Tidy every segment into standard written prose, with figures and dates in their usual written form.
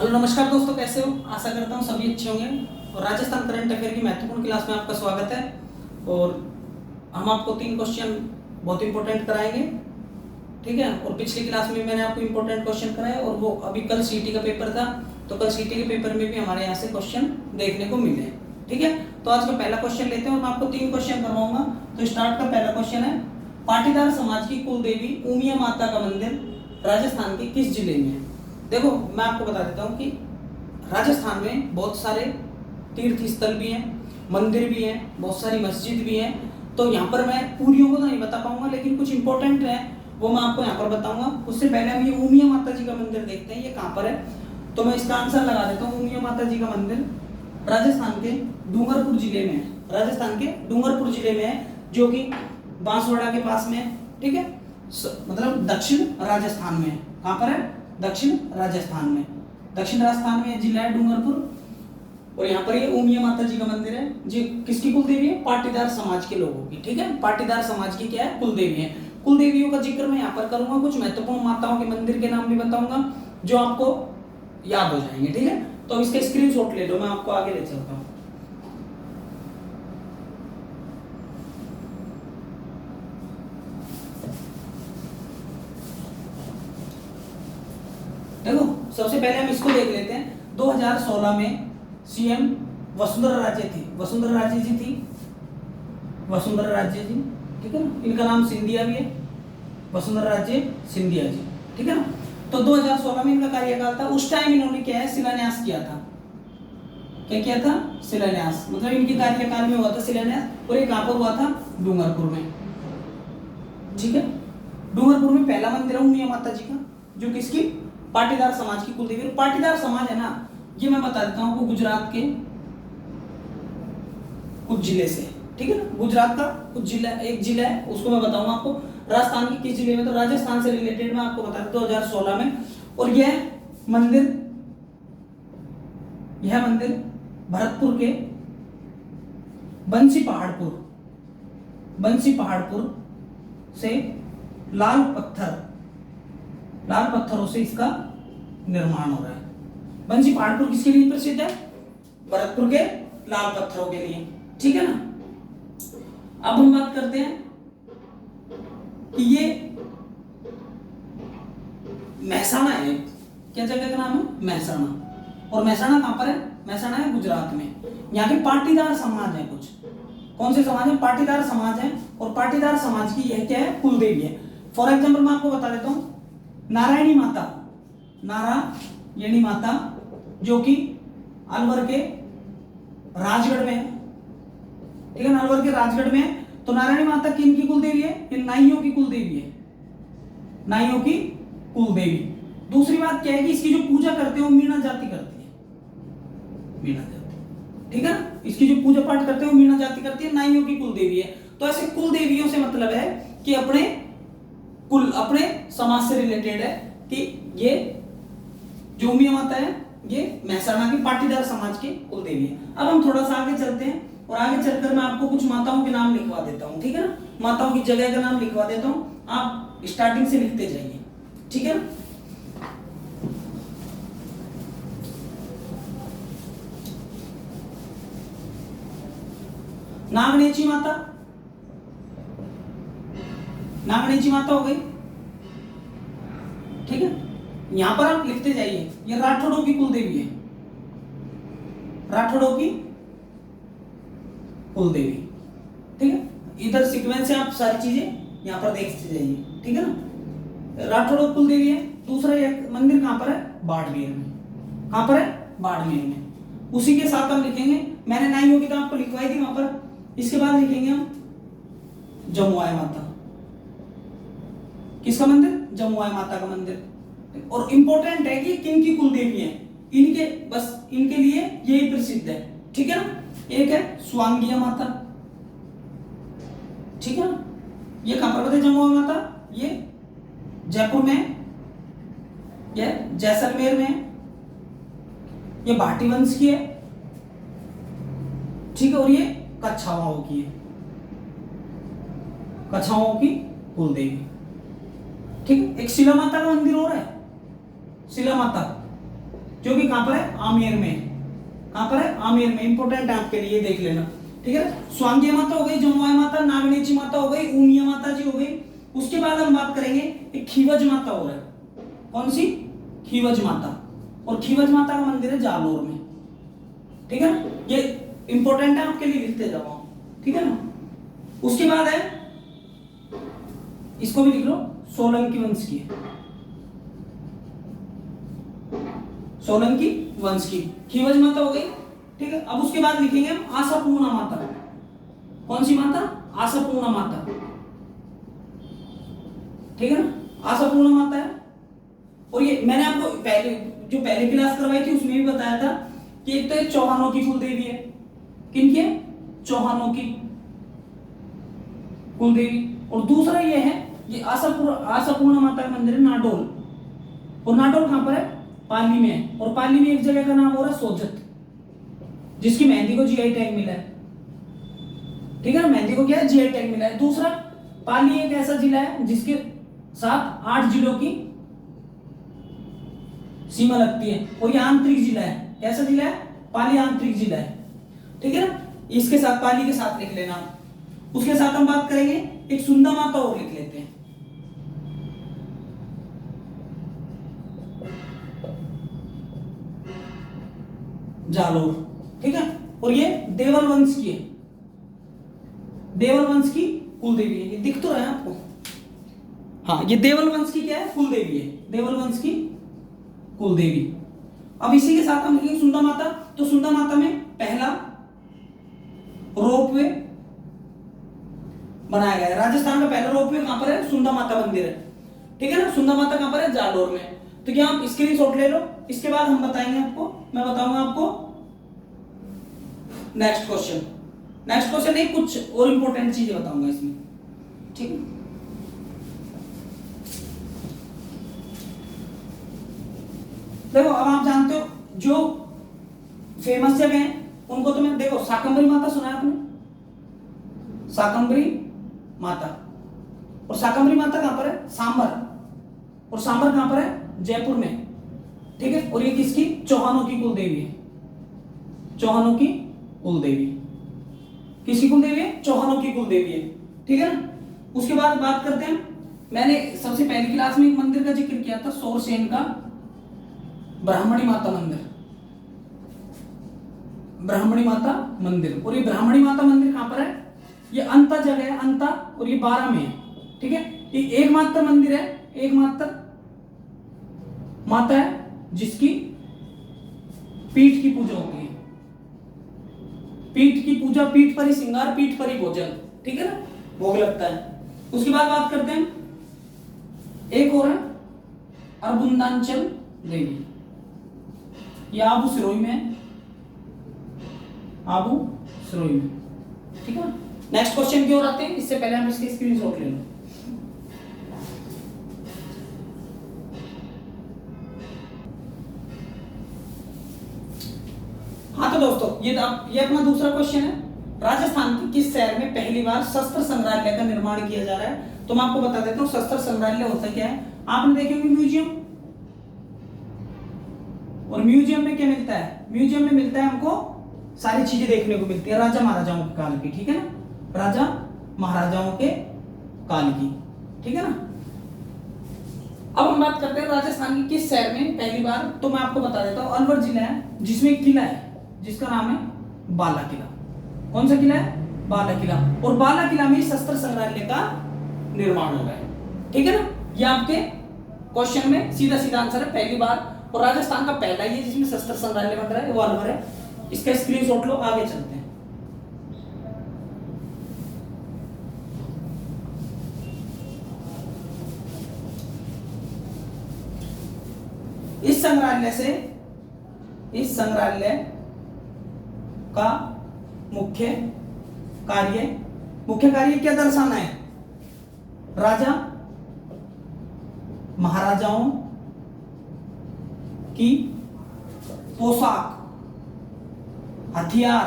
Hello नमस्कार दोस्तों, कैसे हो? आशा करता हूँ सभी अच्छे होंगे। और राजस्थान करंट अफेयर की महत्वपूर्ण क्लास में आपका स्वागत है। और हम आपको 3 क्वेश्चन बहुत इंपॉर्टेंट कराएंगे, ठीक है। और पिछली क्लास में मैंने आपको इंपॉर्टेंट क्वेश्चन कराए और वो अभी कल सीटी का पेपर था, तो कल सीटी के पेपर में भी हमारे यहाँ से क्वेश्चन देखने को मिले, ठीक है। तो आज का पहला क्वेश्चन लेते हैं और मैं आपको 3 क्वेश्चन करवाऊंगा। तो स्टार्ट का पहला क्वेश्चन है, पाटीदार समाज की कुल देवी उमिया माता का मंदिर राजस्थान के किस जिले में है? देखो, मैं आपको बता देता हूँ कि राजस्थान में बहुत सारे तीर्थ स्थल भी हैं, मंदिर भी हैं, बहुत सारी मस्जिद भी हैं। तो यहाँ पर मैं पूरियों को तो नहीं बता पाऊंगा, लेकिन कुछ इंपॉर्टेंट है वो मैं आपको यहाँ पर बताऊंगा। उससे पहले हम ये उमिया माता जी का मंदिर देखते हैं, ये कहाँ पर है। तो मैं इसका आंसर लगा देता हूँ। उमिया माता जी का मंदिर राजस्थान के डूंगरपुर जिले में है। राजस्थान के डूंगरपुर जिले में है, जो कि बांसवाड़ा के पास में है, ठीक है। मतलब दक्षिण राजस्थान में है। कहाँ पर है? दक्षिण राजस्थान में। दक्षिण राजस्थान में जिला है डूंगरपुर। और यहाँ पर ये उमिया माता जी का मंदिर है, जी किसकी कुल देवी है? पाटीदार समाज के लोगों की, ठीक है। पाटीदार समाज की क्या है? कुल देवी है। कुल देवियों का जिक्र मैं यहाँ पर करूंगा, कुछ महत्वपूर्ण माताओं के मंदिर के नाम भी बताऊंगा जो आपको याद हो जाएंगे, ठीक है। तो इसके स्क्रीनशॉट ले लो, मैं आपको आगे ले चलता हूँ। देखो, सबसे पहले हम इसको देख लेते हैं। 2016 में सीएम वसुंधरा राजे थी, वसुंधरा राजे जी थी, वसुंधरा राजे जी, ठीक है ना। इनका नाम सिंधिया भी है, वसुंधरा राजे सिंधिया जी, ठीक है ना। तो 2016 में इनका कार्यकाल था। उस टाइम इन्होंने क्या है? शिलान्यास किया था। क्या किया था? शिलान्यास। मतलब इनके कार्यकाल में हुआ था शिलान्यास। और ये कहां पर हुआ था? डूंगरपुर में, ठीक है। डूंगरपुर में पहला मंदिर है उमिया माता जी का, जो किसकी? पाटीदार समाज की कुलदेवी। पाटीदार समाज है ना, ये मैं बता देता हूँ आपको, गुजरात के कुछ जिले से, ठीक है ना। गुजरात का कुछ जिला, एक जिला है, उसको मैं बताऊंगा आपको। राजस्थान के किस जिले में? तो राजस्थान से रिलेटेड मैं आपको बता देता हूँ 2016 में। और यह मंदिर भरतपुर के बंसी पहाड़पुर से लाल पत्थरों से इसका निर्माण हो रहा है। बंसी पहाड़पुर किसके लिए प्रसिद्ध है? भरतपुर के लाल पत्थरों के लिए, ठीक है ना। अब हम बात करते हैं कि ये महसाणा है। क्या जगह का नाम है? महसाणा। और महसाणा कहां पर है? महसाणा है गुजरात में। यहाँ के पाटीदार समाज है कुछ। कौन से समाज है? पाटीदार समाज है। और पाटीदार समाज की यह क्या है? कुलदेवी है। फॉर एग्जाम्पल मैं आपको बता देता हूं, नारायणी माता जो कि अलवर के राजगढ़ में है, ठीक है ना। अलवर के राजगढ़ में है। तो नारायणी माता किन की कुलदेवी है? ये नाइयों की कुलदेवी है, नाइयों की कुलदेवी। दूसरी बात क्या है कि इसकी जो पूजा करते हैं वो मीणा जाति करती है, मीणा जाति, ठीक है ना। इसकी जो पूजा पाठ करते हैं वो मीणा जाति करती है, नाइयों की कुलदेवी है। तो ऐसे कुलदेवियों से मतलब है कि अपने समाज से रिलेटेड है, कि ये जो उमिया माता है ये महसाणा की पाटीदार समाज की कुलदेवी है। अब हम थोड़ा सा आगे चलते हैं और आगे चलकर मैं आपको कुछ माताओं के नाम लिखवा देता हूं, ठीक है ना। माताओं की जगह का नाम लिखवा देता हूं, आप स्टार्टिंग से लिखते जाइए, ठीक है ना। नागनेची माता हो गई, ठीक है। यहां पर आप लिखते जाइए, ये राठौड़ों की कुलदेवी है, राठौड़ों की कुलदेवी, ठीक है। इधर सीक्वेंस से आप सारी चीजें यहां पर देखते जाइए, ठीक है ना। राठौड़ों कुलदेवी है। दूसरा एक मंदिर कहां पर है? बाड़मेर में। कहां पर है? बाड़मेर में। उसी के साथ हम लिखेंगे, मैंने नाइयों की तो आपको लिखवाई थी वहां पर। इसके बाद लिखेंगे हम जमुआई माता। किसका मंदिर? जमुआई माता का मंदिर। और इंपॉर्टेंट है कि किन की कुलदेवी है, इनके लिए यही प्रसिद्ध है, ठीक है ना। एक है स्वांगिया माता, ठीक है ना। ये कहां पर बताए? जमुआई माता ये जयपुर में, ये जैसलमेर में, ये भाटी वंश की है, ठीक है। और ये कच्छावाओं की है, कच्छावाओं की कुलदेवी, ठीक है। एक शिला माता का मंदिर और है, शिला माता, जो कि कहां पर है, आमेर में। कहां पर है, आमेर में। इंपॉर्टेंट है आपके लिए, देख लेना, ठीक है। स्वांग्य माता हो गई, जमुआई माता, नागनेची माता हो गई, ऊमिया माता जी हो गई। उसके बाद हम बात करेंगे एक खीवज माता हो रहा है। कौन सी, खीवज माता। और खीवज माता का मंदिर है जालोर में, ठीक है। ये इंपॉर्टेंट है आपके लिए, लिखते जाओ, ठीक है ना। उसके बाद है, इसको भी लिख लो, सोलंकी वंश की, सोलंकी वंश की खीवज माता हो गई, ठीक है। अब उसके बाद लिखेंगे हम आशापूर्णा माता। कौन सी माता, आशापूर्णा माता, ठीक है ना। आशापूर्णा माता है। और ये मैंने आपको पहले क्लास करवाई थी उसमें भी बताया था कि एक तो चौहानों की कुल देवी है। किनकी है, चौहानों की कुल देवी। और दूसरा ये है, ये आशापूर्णा माता का मंदिर है नाडोल। और नाडोल कहां पर है, पाली में है। और पाली में एक जगह का नाम हो रहा है सोजत, जिसकी मेहंदी को जीआई टैग मिला है, ठीक है ना। मेहंदी को क्या है, जीआई टैग मिला है। दूसरा, पाली एक ऐसा जिला है जिसके साथ 8 जिलों की सीमा लगती है, और ये आंतरिक जिला है। कैसा जिला है, पाली आंतरिक जिला है, ठीक है ना। इसके साथ, पाली के साथ लिख लेना। उसके साथ हम बात करेंगे एक सुंदा माता और लिख लेते हैं, जालोर, ठीक है। और ये देवल वंश की है, देवल वंश की कुल देवी है। ये दिख तो रहा है आपको, हाँ, ये देवल वंश की क्या है, कुल देवी है, देवल वंश की कुल देवी। अब इसी के साथ हम लिखेंगे सुंदा माता। तो सुंदा माता में पहला रोपवे बनाया गया है। राजस्थान का पहला रोपवे कहां पर है, सुंदा माता मंदिर है, ठीक है ना। सुंदा माता कहां पर है, जालोर में। तो क्या आप स्क्रीनशॉट ले लो। इसके बाद हम बताएंगे आपको, मैं बताऊंगा आपको नेक्स्ट क्वेश्चन। नेक्स्ट क्वेश्चन नहीं, कुछ और इंपॉर्टेंट चीजें बताऊंगा इसमें, ठीक है। देखो, अब आप जानते हो जो फेमस जगह है उनको तो मैं, देखो, शाकंभरी माता सुना है आपने, शाकंभरी माता। और शाकंभरी माता कहां पर है, सांबर। और सांबर कहां पर है, जयपुर में, ठीक है। और ये किसकी, चौहानों की कुल देवी है, चौहानों की कुल देवी। किसकी कुल देवी है, चौहानों की कुल देवी है, ठीक है ना। उसके बाद बात करते हैं, मैंने सबसे पहली क्लास में एक मंदिर का जिक्र किया था, सोरसेन का ब्राह्मणी माता मंदिर, ब्राह्मणी माता मंदिर। और ये ब्राह्मणी माता मंदिर कहां पर है, ये अंता जगह है, अंता, और ये 12 में है, ठीक है। ये एकमात्र मंदिर है, एकमात्र माता है जिसकी पीठ की पूजा होती है। पीठ की पूजा, पीठ पर ही श्रृंगार, पीठ पर ही भोजन, ठीक है ना, भोग लगता है। उसके बाद बात करते हैं, एक और है अरबुंदांचल देवी, ये आबू सिरोही में है, आबू सिरोही में, ठीक है। नेक्स्ट क्वेश्चन की ओर आते हैं, इससे पहले हम इसके स्क्रीनशॉट ले लो। हाँ, तो दोस्तों, ये अपना दूसरा क्वेश्चन है। राजस्थान के किस शहर में पहली बार शस्त्र संग्रहालय का निर्माण किया जा रहा है। तो मैं आपको बता देता हूँ शस्त्र संग्रहालय होता क्या है। आपने देखे होंगे म्यूजियम, और म्यूजियम में क्या मिलता है, म्यूजियम में मिलता है हमको सारी चीजें देखने को मिलती है राजा महाराजाओं के काल की, ठीक है ना, राजा महाराजाओं के काल की, ठीक है ना। अब हम बात करते हैं राजस्थान के किस शहर में पहली बार। तो मैं आपको बता देता हूँ, अलवर जिला है जिसमें एक किला है जिसका नाम है बाला किला। कौन सा किला है, बाला किला। और बाला किला में शस्त्र संग्रहालय का निर्माण हो गया है, ठीक है ना। ये आपके क्वेश्चन में सीधा सीधा आंसर है, पहली बार। और राजस्थान का पहला ही है जिसमें शस्त्र संग्रहालय बन रहा है, वो अलवर है। इसका स्क्रीनशॉट लो, आगे चलते हैं। इस संग्रहालय का मुख्य कार्य क्या दर्शाना है, राजा महाराजाओं की पोशाक, हथियार,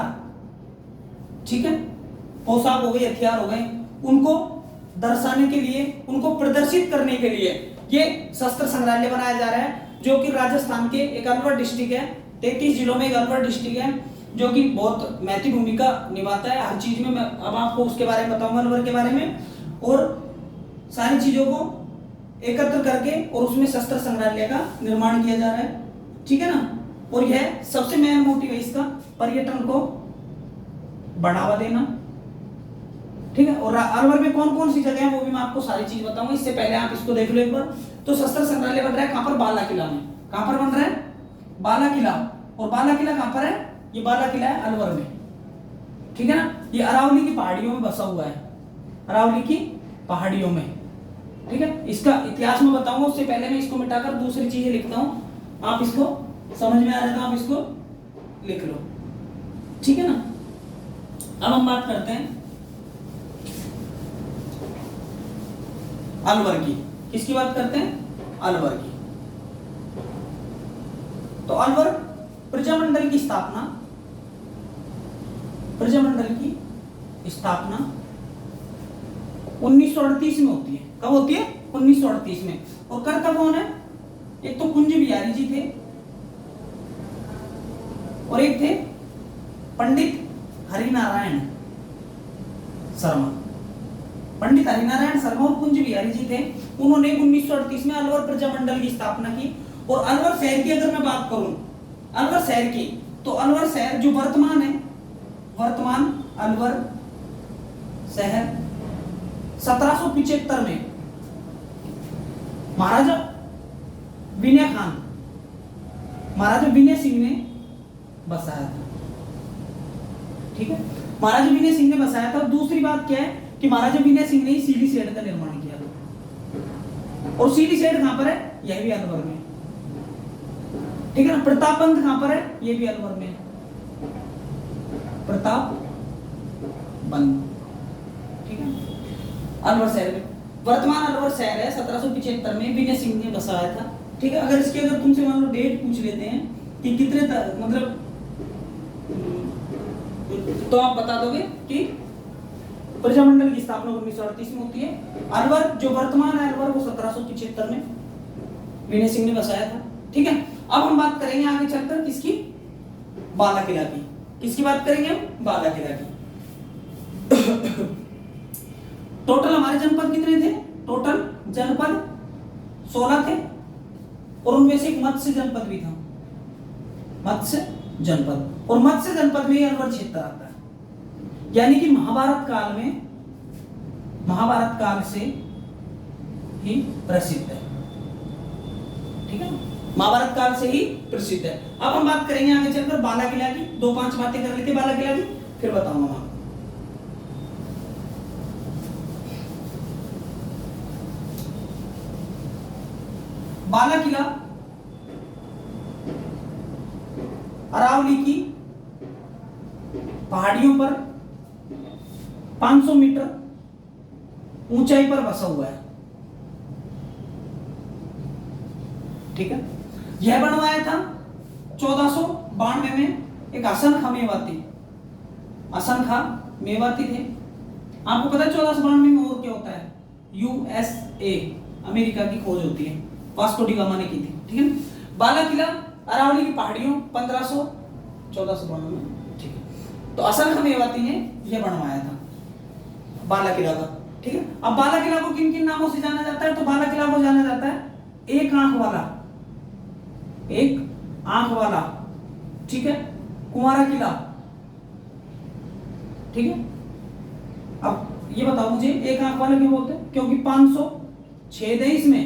ठीक है, पोशाक हो गई, हथियार हो गए, उनको दर्शाने के लिए, उनको प्रदर्शित करने के लिए ये शस्त्र संग्रहालय बनाया जा रहा है, जो कि राजस्थान के एक अलवर डिस्ट्रिक्ट है, 33 जिलों में एक अलवर डिस्ट्रिक्ट है, जो कि बहुत महत्वपूर्ण भूमिका निभाता है हर चीज में। मैं अब आपको उसके बारे में बताऊंगा, अलवर के बारे में, और सारी चीजों को एकत्र करके और उसमें शस्त्र संग्रहालय का निर्माण किया जा रहा है, ठीक है ना। और यह सबसे मेन मोटिव है इसका, पर्यटन को बढ़ावा देना, ठीक है। और अलवर में कौन कौन सी जगह है वो भी मैं आपको सारी चीज बताऊंगा। इससे पहले आप इसको देख लो एक बार। तो शस्त्र संग्रहालय बन रहा है कहां पर? बाला किला में। कहां पर बन रहा है? बाला किला। और बाला किला कहां पर है? ये बाला किला है अलवर में, ठीक है ना। ये अरावली की पहाड़ियों में बसा हुआ है, अरावली की पहाड़ियों में, ठीक है। इसका इतिहास मैं बताऊंगा, उससे पहले मैं इसको मिटाकर दूसरी चीजें लिखता हूं, आप इसको समझ में आ रहा था, आप इसको लिख लो, ठीक है ना। अब हम बात करते हैं अलवर की। किसकी बात करते हैं? अलवर की। तो अलवर प्रजामंडल की स्थापना, प्रजामंडल की स्थापना 1938 में होती है। कब होती है? 1938 में। और करता कौन है? एक तो कुंज बिहारी जी थे और एक थे पंडित हरिनारायण शर्मा। पंडित हरिनारायण शर्मा और कुंज बिहारी जी थे। उन्होंने 1938 में अलवर प्रजामंडल की स्थापना की। और अलवर शहर की अगर मैं बात करूं, अलवर शहर की, तो अलवर शहर जो वर्तमान है, वर्तमान अलवर शहर 1775 में महाराजा विनय खान, महाराजा विनय सिंह ने बसाया था, ठीक है। महाराजा विनय सिंह ने बसाया था। दूसरी बात क्या है कि महाराजा विनय सिंह ने ही सीढ़ी सेठ का निर्माण किया था। और सीढ़ी सेठ कहां पर है? यह भी अलवर में, ठीक है ना। प्रताप बंद कहां पर है? यह भी अलवर में, प्रताप बंद, ठीक है। अलवर शहर में, वर्तमान अलवर शहर है, 1775 में विनय सिंह ने बसाया था, ठीक है। अगर इसकी अगर तुमसे मान लो डेट पूछ लेते हैं कि कितने मतलब, तो आप बता दोगे कि प्रजामंडल की स्थापना 1938 में होती है। अलवर जो वर्तमान है अलवर, वो 1775 में विनय सिंह ने बसाया था, ठीक है। अब हम बात करेंगे आगे चलकर किसकी? बाला किला की। किसकी बात करेंगे हम? बाला किला की। टोटल हमारे जनपद कितने थे? टोटल जनपद 16 थे और उनमें से एक मत्स्य जनपद भी था, मत्स्य जनपद। और मत्स्य जनपद में अलवर क्षेत्र आता है, यानी कि महाभारत काल में, महाभारत काल से ही प्रसिद्ध है, ठीक है। महाभारत काल से ही प्रसिद्ध है। अब हम बात करेंगे आगे चलकर बाला किला की। 2-5 बातें कर लेते बाला किला की, फिर बताऊंगा मैं। बाला किला अरावली की पहाड़ियों पर 500 मीटर ऊंचाई पर बसा हुआ है, ठीक है। यह बनवाया था 1492 में एक हसन खां मेवाती, हसन खां मेवाती थे। आपको पता है 1492 में और क्या होता है? यूएसए, अमेरिका की खोज होती है, वास्को डी गामा ने की थी, ठीक है। बाला किला अरावली की पहाड़ियों 1492 में, ठीक है। तो हसन खां मेवाती ने यह बनवाया था बाला किला का, ठीक है। अब बाला किला को किन किन नामों से जाना जाता है? तो बाला किला को जाना जाता है एक आंख वाला, एक आंख वाला, ठीक है, कुंवारा किला, ठीक है। अब ये बताओ मुझे एक आंख वाला क्यों बोलते हैं? क्योंकि 500 छेद है इसमें,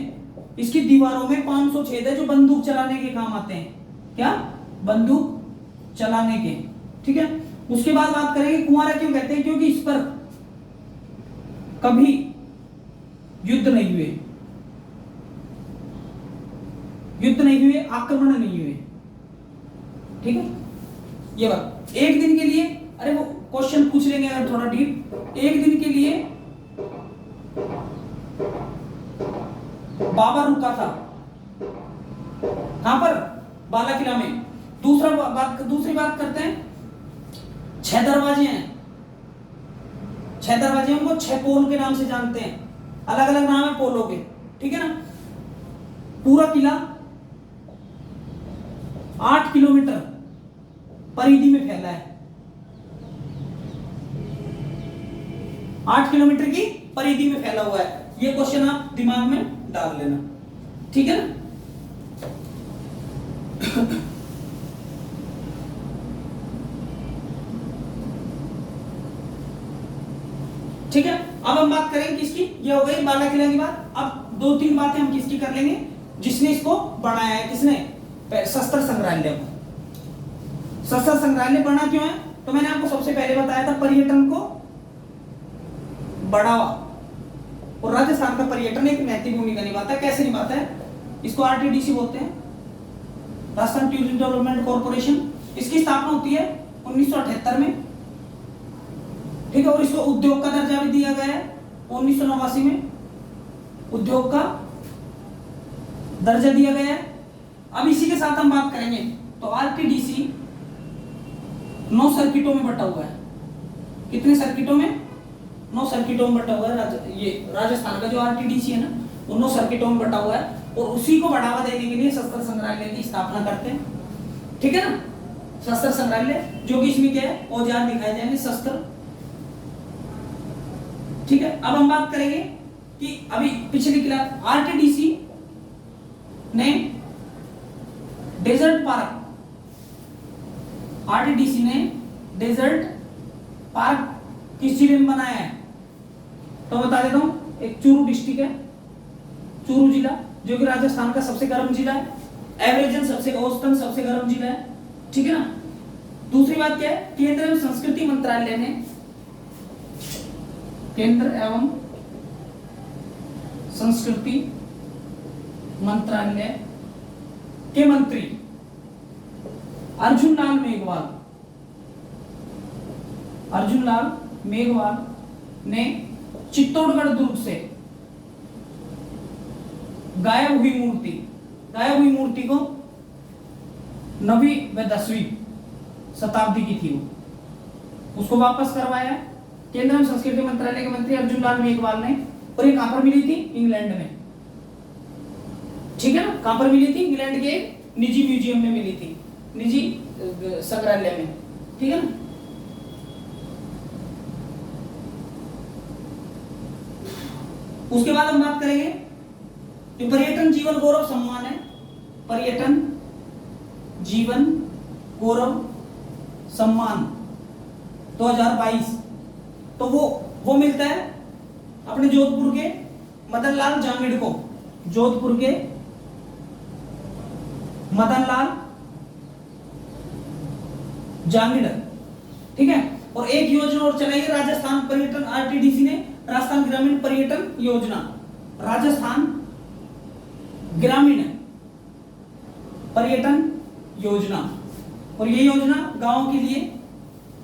इसकी दीवारों में 500 छेद है जो बंदूक चलाने के काम आते हैं। क्या? बंदूक चलाने के, ठीक है। उसके बाद बात करेंगे कुंवारा क्यों कहते हैं? क्योंकि इस पर कभी युद्ध नहीं हुए, युद्ध नहीं हुए, आक्रमण नहीं हुए, ठीक है। ये बात एक दिन के लिए, अरे वो क्वेश्चन पूछ लेंगे अगर थोड़ा डीप, एक दिन के लिए बाबर रुका था कहां पर? बाला किला में। दूसरी बात करते हैं, 6 दरवाजे हैं, 6 दरवाजे, उनको 6 पोल के नाम से जानते हैं, अलग अलग नाम है पोलों के, ठीक है ना। पूरा किला 8 किलोमीटर परिधि में फैला है। 8 किलोमीटर की परिधि में फैला हुआ है। ये क्वेश्चन आप दिमाग में डाल लेना, ठीक है ना। ठीक है, अब हम बात करेंगे किसकी, ये हो गई बाला किला की बात। अब 2-3 बातें हम किसकी कर लेंगे, जिसने इसको बनाया है, किसने, शस्त्र संग्रहालय को। शस्त्र संग्रहालय बना क्यों है, तो मैंने आपको सबसे पहले बताया था पर्यटन को बढ़ावा, और राजस्थान का पर्यटन एक नैतिक भूमिका निभाता है। कैसे निभाता है, इसको आरटीडीसी बोलते हैं, राजस्थान टूरिज्म डेवलपमेंट कॉर्पोरेशन। इसकी स्थापना होती है 1978 में, ठीक है, और इसको उद्योग का दर्जा भी दिया गया है 1989 में, उद्योग का दर्जा दिया गया है। अब इसी के साथ हम बात करेंगे तो आरटीडीसी 9 सर्किटों में बटा हुआ है। कितने सर्किटों में, 9 सर्किटों में बटा हुआ है। ये राजस्थान का जो आरटीडीसी है ना, वो 9 सर्किटों में बटा हुआ है, और उसी को बढ़ावा देने के लिए शस्त्र संग्रहालय की स्थापना करते हैं, ठीक है ना। शस्त्र संग्रहालय जो कि इसमें क्या है, औजार दिखाए जाएंगे, शस्त्र, ठीक है। अब हम बात करेंगे कि अभी पिछली क्लास आरटीडीसी ने डेजर्ट पार्क, आरटीडीसी ने डेजर्ट पार्क किस जिले में बनाया है, तो बता देता हूं, एक चूरू डिस्ट्रिक्ट है, चूरू जिला, जो कि राजस्थान का सबसे गर्म जिला है, एवरेजन सबसे औसतन सबसे गर्म जिला है, ठीक है ना। दूसरी बात क्या है, केंद्र एवं संस्कृति मंत्रालय ने, केंद्र एवं संस्कृति मंत्रालय के मंत्री अर्जुन लाल मेघवाल ने चित्तौड़गढ़ दुर्ग से गायब हुई मूर्ति को 9वीं व 10वीं शताब्दी की थी, उसको वापस करवाया केंद्र एवं संस्कृति मंत्रालय के मंत्री अर्जुन लाल मेघवाल ने। और ये कहां पर मिली थी, इंग्लैंड में, ठीक है ना। कहां पर मिली थी, इंग्लैंड के निजी म्यूजियम में मिली थी, निजी संग्रहालय में, ठीक है ना। उसके बाद हम बात करेंगे जो पर्यटन जीवन गौरव सम्मान है, पर्यटन जीवन गौरव सम्मान 2022, तो वो मिलता है अपने जोधपुर के मदन लाल जांगिड़ को, जोधपुर के मदन लाल जांगिड़, ठीक है। और एक योजना और चलाई है राजस्थान पर्यटन, आरटीडीसी ने राजस्थान ग्रामीण पर्यटन योजना, राजस्थान ग्रामीण पर्यटन योजना, और ये योजना गांवों के लिए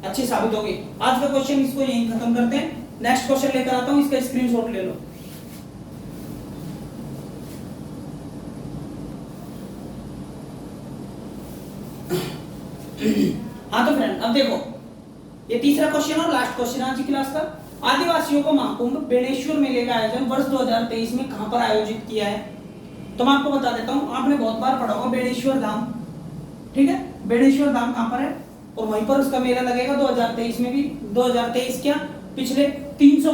अच्छी साबित होगी। आज का क्वेश्चन इसको यहीं खत्म करते हैं, नेक्स्ट क्वेश्चन लेकर आता हूं, इसका स्क्रीनशॉट ले लो। हाँ तो फ्रेंड अब देखो, ये तीसरा क्वेश्चन और लास्ट क्वेश्चन आज की क्लास का। आदिवासियों को महाकुंभ बेणेश्वर मेले का आयोजन वर्ष 2023 में कहां पर आयोजित किया है, तो मैं आपको बता देता हूं, आपने बहुत बार पढ़ा होगा बेणेश्वर धाम, ठीक है। बेणेश्वर धाम कहां पर है, और वहीं पर उसका मेला लगेगा 2023 में भी। 2023 क्या, पिछले 300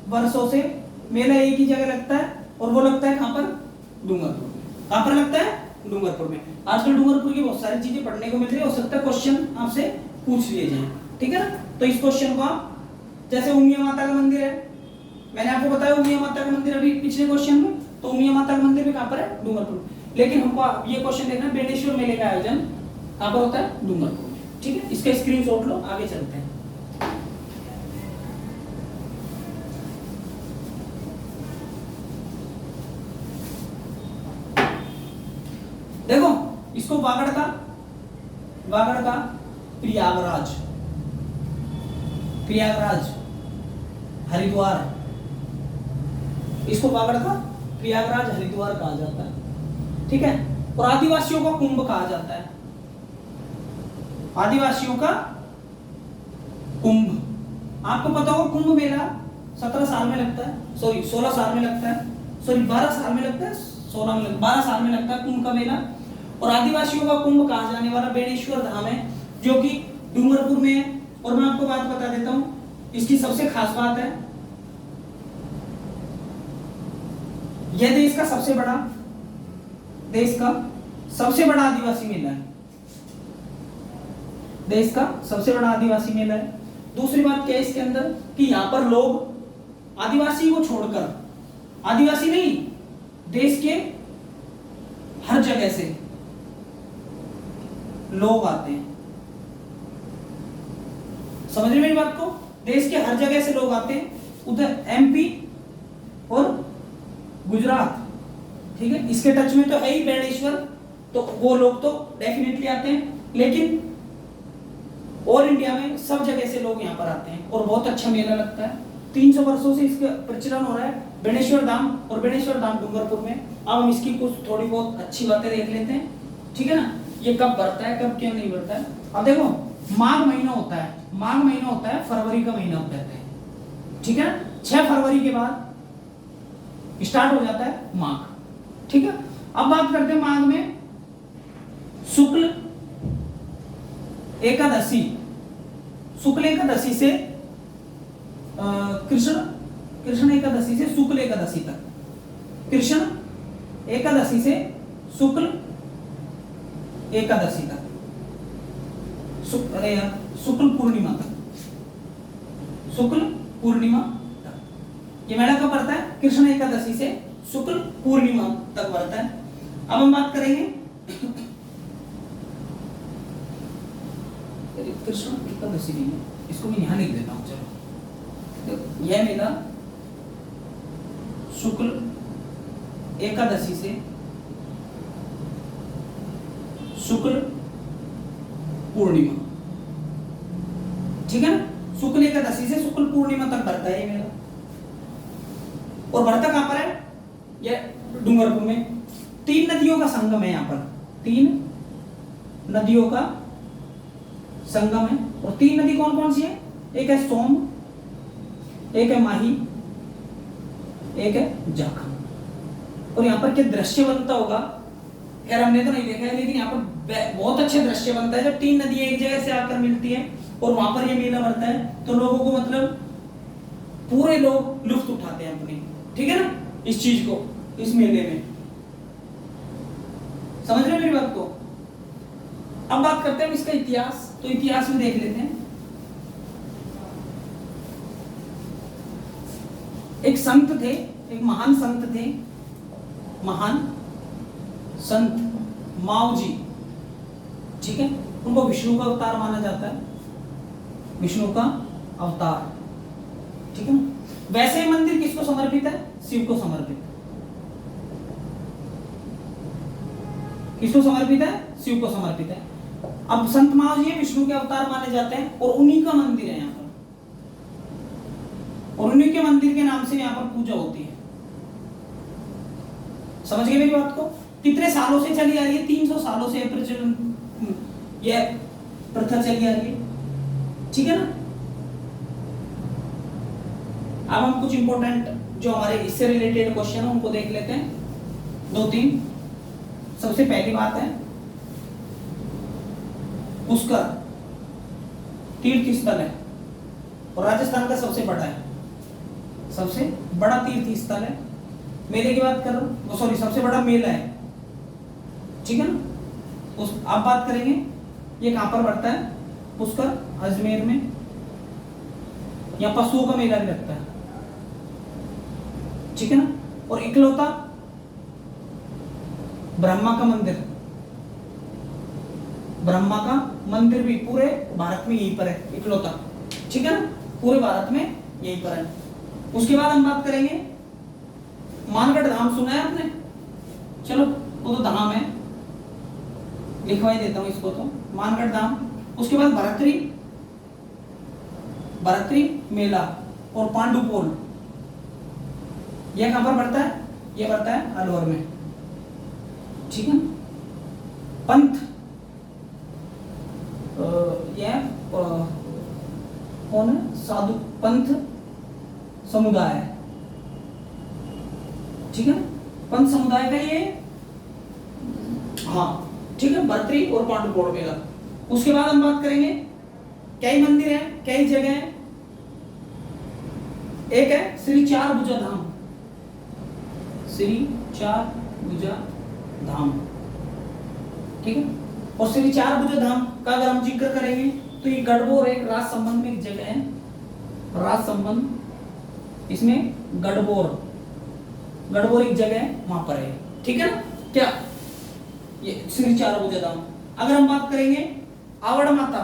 वर्षों से मेला एक ही जगह लगता है, और वो लगता है कहां पर, डूंगरपुर में। कहां पर लगता है, डूंगरपुर में। आजकल डूंगरपुर की बहुत सारी चीजें पढ़ने को मिल रही है, हो सकता है क्वेश्चन आपसे पूछ लिए जाए, ठीक है ना। तो इस क्वेश्चन को आप, जैसे उमिया माता का मंदिर है, मैंने आपको बताया उमिया माता का मंदिर अभी पिछले क्वेश्चन में, तो उमिया माता का मंदिर भी कहां पर है, डूंगरपुर। लेकिन हमको ये क्वेश्चन देखना, बेणेश्वर मेले का आयोजन कहां पर होता है, डूंगरपुर में, ठीक है। इसका स्क्रीनशॉट लो, आगे चलते हैं। देखो इसको वागड़ का प्रयागराज हरिद्वार, इसको वागड़ का प्रयागराज हरिद्वार कहा जाता है, ठीक है। और आदिवासियों का कुंभ कहा जाता है, आदिवासियों का कुंभ। आपको पता होगा कुंभ मेला 17 साल में लगता है, सॉरी 16 साल में लगता है, सॉरी 12 साल में लगता है, 12 साल में लगता है कुंभ का मेला। और आदिवासियों का कुंभ कहा जाने वाला बेणेश्वर धाम है, जो कि डूंगरपुर में है। और मैं आपको बात बता देता हूं, इसकी सबसे खास बात है, यह देश का सबसे बड़ा आदिवासी मेला है। देश का सबसे बड़ा आदिवासी मेला है। दूसरी बात क्या है इसके अंदर कि यहां पर लोग आदिवासी को छोड़कर, आदिवासी नहीं, देश के हर जगह से लोग आते हैं। समझ रहे मेरी बात को? देश के हर जगह से लोग आते हैं, उधर एमपी और गुजरात, ठीक है, इसके टच में तो है ही बेणेश्वर, तो वो लोग तो डेफिनेटली आते हैं। लेकिन और इंडिया में सब जगह से लोग यहाँ पर आते हैं और बहुत अच्छा मेला लगता है। 300 वर्षों से इसका प्रचलन हो रहा है बेणेश्वर धाम, और बेणेश्वर धाम डूंगरपुर में। अब हम इसकी कुछ थोड़ी बहुत अच्छी बातें देख लेते हैं, ठीक है ना। ये कब बढ़ता है, कब क्यों नहीं बढ़ता है। अब देखो, माघ महीना होता है, फरवरी का महीना होता है, ठीक है ना। 6 फरवरी के बाद स्टार्ट हो जाता है माघ, ठीक है। अब बात करते हैं माघ में शुक्ल एकादशी, से कृष्ण एकादशी से शुक्ल एकादशी तक, कृष्ण एकादशी से शुक्ल एकादशी तक, शुक्ल पूर्णिमा तक ये मेला कब पड़ता है? कृष्ण एकादशी से शुक्ल पूर्णिमा तक पड़ता है। अब हम बात करेंगे कृष्ण एकादशी नहीं है, इसको मैं यहां लिख देता हूं। चलो, तो यह मेला शुक्ल एकादशी से शुक्ल पूर्णिमा, ठीक है ना। शुक्ल एकादशी से शुक्ल पूर्णिमा तक बढ़ता है ये मेला। और बढ़ता कहां पर है? यह डूंगरपुर में 3 नदियों का संगम है। यहाँ पर 3 नदियों का संगम है। और 3 नदी कौन कौन सी है? एक है सोम, एक है माही, एक है जाखम। और यहाँ पर क्या दृश्य बनता होगा, यार हमने तो नहीं देखा है, लेकिन यहाँ पर बहुत अच्छा दृश्य बनता है जब 3 नदियां एक जगह से आकर मिलती है और वहां पर ये मेला बढ़ता है। तो लोगों को मतलब पूरे लोग लुत्फ उठाते हैं अपने, ठीक है ना, इस चीज को, इस मेले में। समझ रहे हैं मेरी बात को? अब बात करते हैं इसका इतिहास। तो इतिहास में देख लेते हैं। एक संत थे, एक महान संत माओ जी, ठीक है। उनको विष्णु का अवतार माना जाता है, विष्णु का अवतार, ठीक है ना। वैसे मंदिर किसको समर्पित है? शिव को समर्पित है। किसको समर्पित है? शिव को समर्पित है। अब संत माओ जी विष्णु के अवतार माने जाते हैं और उन्हीं का मंदिर है यहाँ पर, और उन्हीं के मंदिर के नाम से यहाँ पर पूजा होती है। समझ गए मेरी बात को? कितने सालों से चली आ रही है? 300 सालों से प्रचलन, यह प्रथा चली आ रही है, ठीक है ना। अब हम कुछ इंपॉर्टेंट जो हमारे इससे रिलेटेड क्वेश्चन है उनको देख लेते हैं, 2-3। सबसे पहली बात है, पुष्कर तीर्थ स्थल है और राजस्थान का सबसे बड़ा है, सबसे बड़ा तीर्थ स्थल है। मेले की बात कर रहा हूं, सॉरी, सबसे बड़ा मेला है, ठीक है ना। उस आप बात करेंगे ये कहां पर बढ़ता है? पुष्कर अजमेर में। यहाँ पशुओं का मेला भी लगता है, ठीक है ना। और इकलौता ब्रह्मा का मंदिर भी पूरे भारत में यहीं पर है, इकलौता, ठीक है ना, पूरे भारत में यहीं पर है। उसके बाद हम बात करेंगे मानगढ़ धाम, सुना है आपने? चलो, वो तो धाम है, लिखवा ही देता हूं इसको, तो मानगढ़ धाम। उसके बाद भरतरी मेला और पांडुपोल, यह कहां पर बढ़ता है? यह बढ़ता है अलवर में, ठीक है। पंथ, यह कौन है? साधु पंथ समुदाय, ठीक है, पंथ समुदाय का ये, हाँ ठीक है, भर्तरी और पांडुपुर मेला। उसके बाद हम बात करेंगे कई मंदिर हैं, कई जगह हैं। एक है श्री चार भुजा धाम, श्री चार भुजा धाम, ठीक है। और श्री चार भुजा धाम का अगर हम जिक्र करेंगे तो ये गढ़बोर एक राज संबंध में एक जगह है, राज संबंध, इसमें गढ़बोर एक जगह है, वहां पर है, ठीक है ना। क्या ये श्री चार भुजा धाम। अगर हम बात करेंगे आवड़ माता,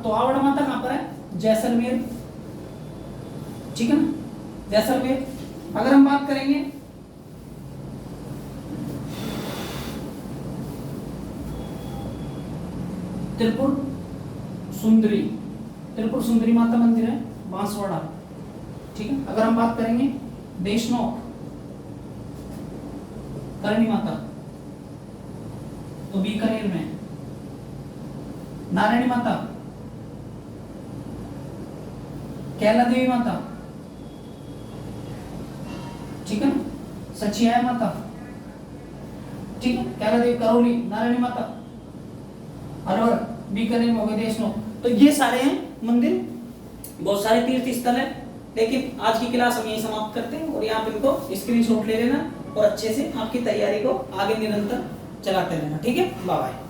तो आवड़ माता कहां पर है? जैसलमेर, ठीक है ना, जैसलमेर। अगर हम बात करेंगे त्रिपुर सुंदरी माता मंदिर है बांसवाड़ा, ठीक है। अगर हम बात करेंगे वैष्णो करणी माता तो बीकानेर में, नारायणी माता, कैला देवी माता, ठीक है ना, सचिया माता, ठीक है, कैला देवी, करौली, नारायणी माता, अलवर, बीकानेर में हो गए देशनो। तो ये सारे हैं मंदिर, बहुत सारे तीर्थ स्थल है। लेकिन आज की क्लास हम यही समाप्त करते हैं और यहाँ पे इनको स्क्रीनशॉट ले लेना और अच्छे से आपकी तैयारी को आगे निरंतर चलाते रहना, ठीक है। Bye bye.